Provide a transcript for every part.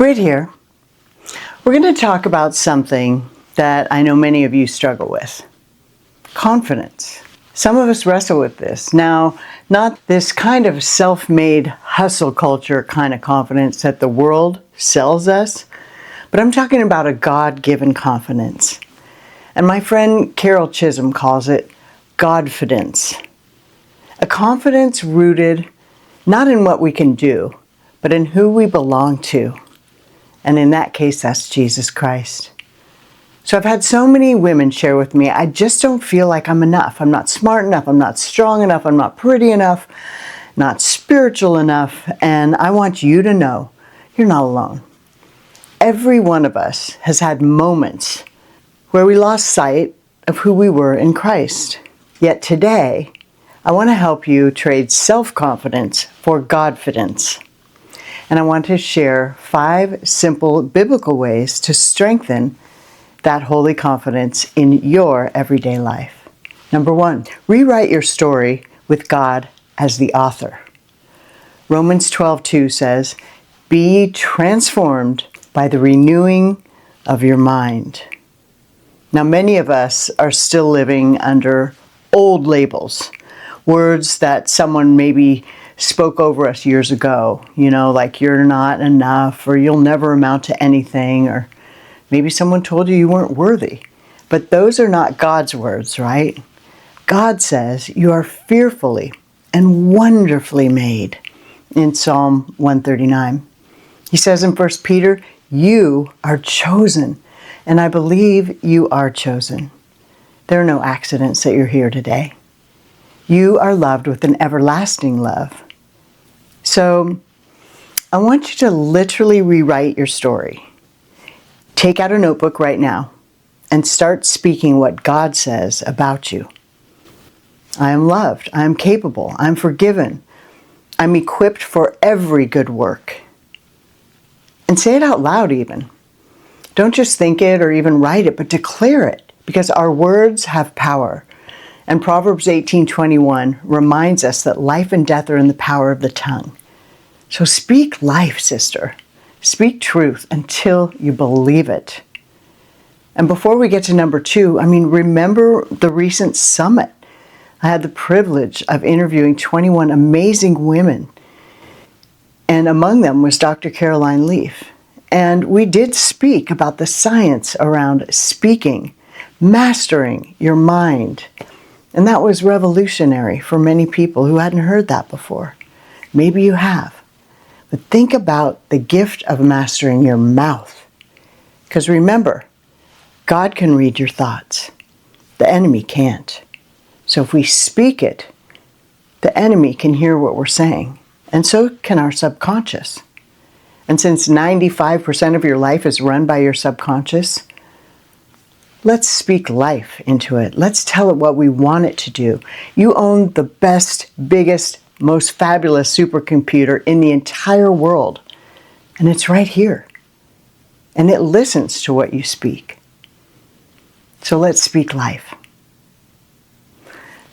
Right here, we're going to talk about something that I know many of you struggle with. Confidence. Some of us wrestle with this. Now, not this kind of self-made hustle culture kind of confidence that the world sells us, but I'm talking about a God-given confidence. And my friend Carol Chisholm calls it Godfidence. A confidence rooted not in what we can do, but in who we belong to. And in that case, that's Jesus Christ. So I've had so many women share with me, I just don't feel like I'm enough. I'm not smart enough. I'm not strong enough. I'm not pretty enough. Not spiritual enough. And I want you to know, you're not alone. Every one of us has had moments where we lost sight of who we were in Christ. Yet today, I want to help you trade self-confidence for Godfidence. And I want to share 5 simple biblical ways to strengthen that holy confidence in your everyday life. Number 1, rewrite your story with God as the author. Romans 12:2 says, "Be ye transformed by the renewing of your mind." Now, many of us are still living under old labels, words that someone maybe spoke over us years ago, like you're not enough, or you'll never amount to anything, or maybe someone told you weren't worthy. But those are not God's words, right? God says you are fearfully and wonderfully made in Psalm 139. He says in 1 Peter, you are chosen, and I believe you are chosen. There are no accidents that you're here today. You are loved with an everlasting love. So I want you to literally rewrite your story. Take out a notebook right now and start speaking what God says about you. I am loved. I am capable. I'm forgiven. I'm equipped for every good work. And say it out loud even. Don't just think it or even write it, but declare it, because our words have power. And Proverbs 18:21 reminds us that life and death are in the power of the tongue. So speak life, sister. Speak truth until you believe it. And before we get to number 2, remember the recent summit. I had the privilege of interviewing 21 amazing women. And among them was Dr. Caroline Leaf. And we did speak about the science around speaking, mastering your mind. And that was revolutionary for many people who hadn't heard that before. Maybe you have. But think about the gift of mastering your mouth. Because remember, God can read your thoughts. The enemy can't. So if we speak it, the enemy can hear what we're saying. And so can our subconscious. And since 95% of your life is run by your subconscious, let's speak life into it. Let's tell it what we want it to do. You own the best, biggest, most fabulous supercomputer in the entire world. And it's right here. And it listens to what you speak. So let's speak life.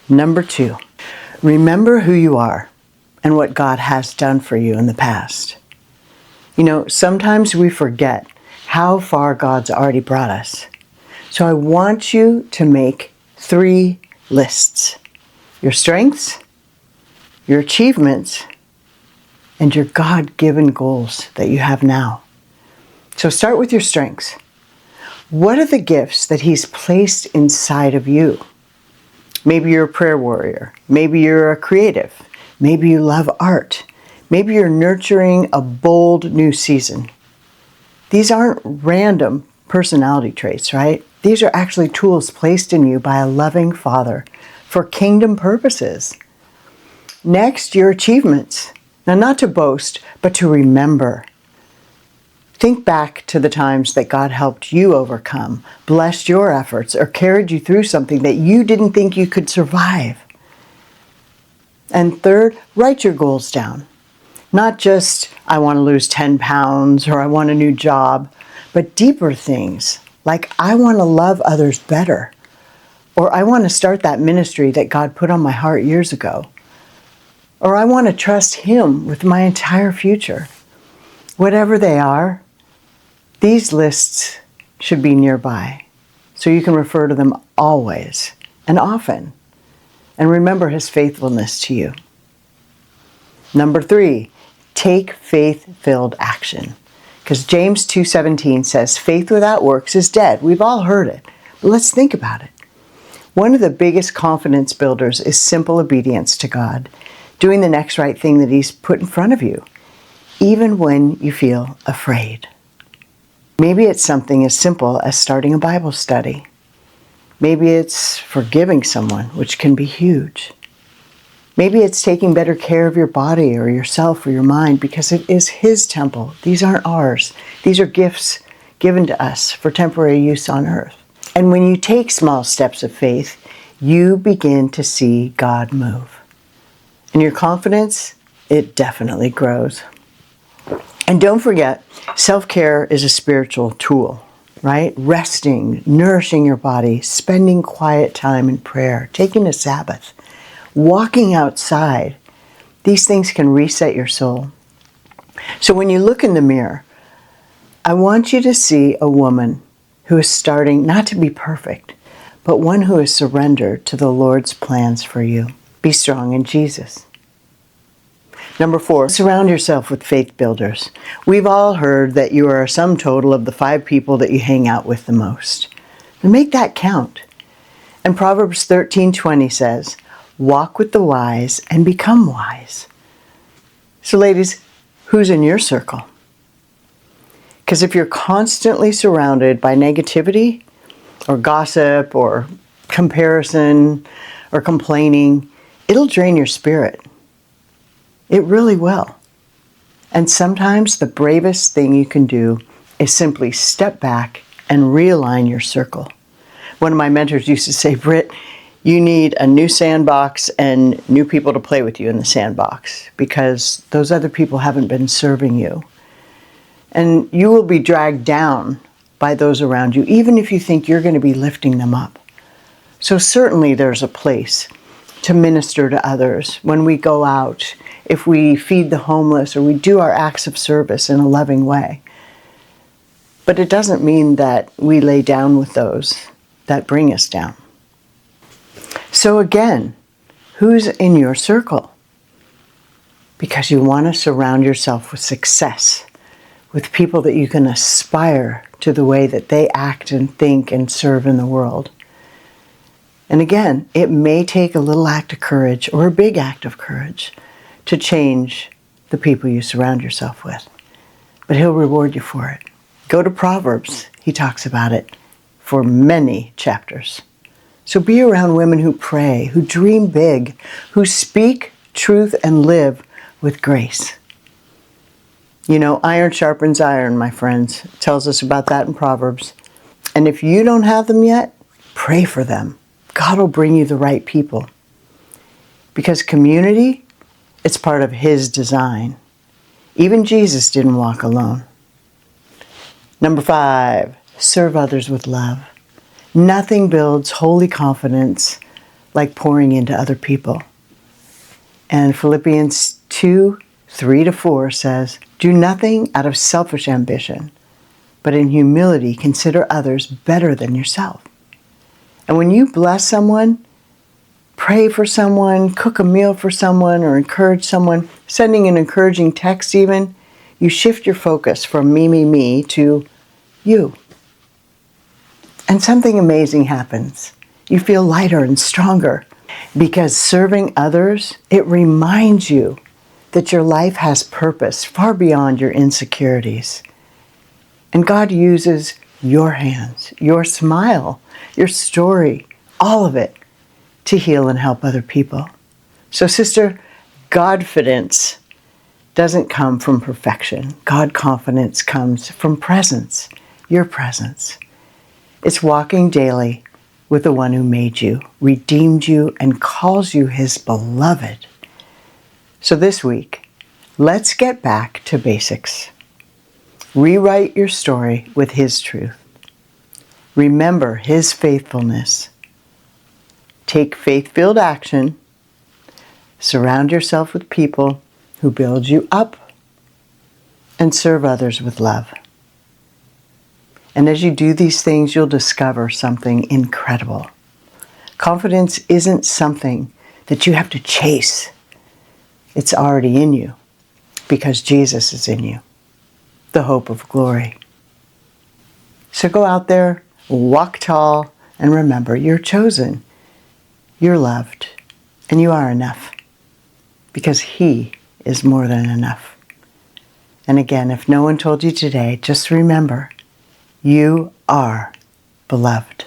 Number 2, remember who you are and what God has done for you in the past. Sometimes we forget how far God's already brought us. So I want you to make 3 lists. Your strengths, your achievements, and your God-given goals that you have now. So start with your strengths. What are the gifts that He's placed inside of you? Maybe you're a prayer warrior. Maybe you're a creative. Maybe you love art. Maybe you're nurturing a bold new season. These aren't random personality traits, right? These are actually tools placed in you by a loving Father for kingdom purposes. Next, your achievements. Now, not to boast, but to remember. Think back to the times that God helped you overcome, blessed your efforts, or carried you through something that you didn't think you could survive. And third, write your goals down. Not just, I want to lose 10 pounds or I want a new job, but deeper things like I want to love others better, or I want to start that ministry that God put on my heart years ago, or I want to trust Him with my entire future. Whatever they are, These lists should be nearby, so you can refer to them always and often, and remember his faithfulness to you. Number 3, take faith-filled action. Because James 2:17 says, faith without works is dead. We've all heard it, but let's think about it. One of the biggest confidence builders is simple obedience to God, doing the next right thing that he's put in front of you, even when you feel afraid. Maybe it's something as simple as starting a Bible study. Maybe it's forgiving someone, which can be huge. Maybe it's taking better care of your body or yourself or your mind because it is his temple. These aren't ours. These are gifts given to us for temporary use on earth. And when you take small steps of faith, you begin to see God move. And your confidence, it definitely grows. And don't forget, self-care is a spiritual tool, right? Resting, nourishing your body, spending quiet time in prayer, taking a Sabbath, walking outside. These things can reset your soul. So when you look in the mirror, I want you to see a woman who is starting not to be perfect, but one who is surrendered to the Lord's plans for you. Be strong in Jesus. Number 4, surround yourself with faith builders. We've all heard that you are a sum total of the 5 people that you hang out with the most. And make that count. And Proverbs 13:20 says, walk with the wise and become wise. So ladies, who's in your circle? Because if you're constantly surrounded by negativity or gossip or comparison or complaining, it'll drain your spirit. It really will. And sometimes the bravest thing you can do is simply step back and realign your circle. One of my mentors used to say, Britt, you need a new sandbox and new people to play with you in the sandbox because those other people haven't been serving you. And you will be dragged down by those around you, even if you think you're going to be lifting them up. So certainly there's a place to minister to others when we go out, if we feed the homeless or we do our acts of service in a loving way. But it doesn't mean that we lay down with those that bring us down. So again, who's in your circle? Because you want to surround yourself with success, with people that you can aspire to the way that they act and think and serve in the world. And again, it may take a little act of courage or a big act of courage to change the people you surround yourself with. But he'll reward you for it. Go to Proverbs. He talks about it for many chapters. So be around women who pray, who dream big, who speak truth and live with grace. You know, iron sharpens iron, my friends. It tells us about that in Proverbs. And if you don't have them yet, pray for them. God will bring you the right people. Because community, it's part of his design. Even Jesus didn't walk alone. Number 5, serve others with love. Nothing builds holy confidence like pouring into other people. And Philippians 2:3-4 says, do nothing out of selfish ambition, but in humility consider others better than yourself. And when you bless someone, pray for someone, cook a meal for someone, or encourage someone, sending an encouraging text even, you shift your focus from me to you. And something amazing happens. You feel lighter and stronger because serving others, it reminds you that your life has purpose far beyond your insecurities. And God uses your hands, your smile, your story, all of it to heal and help other people. So sister, Godfidence doesn't come from perfection. God confidence comes from presence, your presence. It's walking daily with the one who made you, redeemed you, and calls you his beloved. So this week, let's get back to basics. Rewrite your story with his truth. Remember his faithfulness. Take faith-filled action. Surround yourself with people who build you up and serve others with love. And as you do these things, you'll discover something incredible. Confidence isn't something that you have to chase. It's already in you because Jesus is in you, the hope of glory. So go out there, walk tall, and remember, you're chosen, you're loved, and you are enough because He is more than enough. And again, if no one told you today, just remember, you are beloved.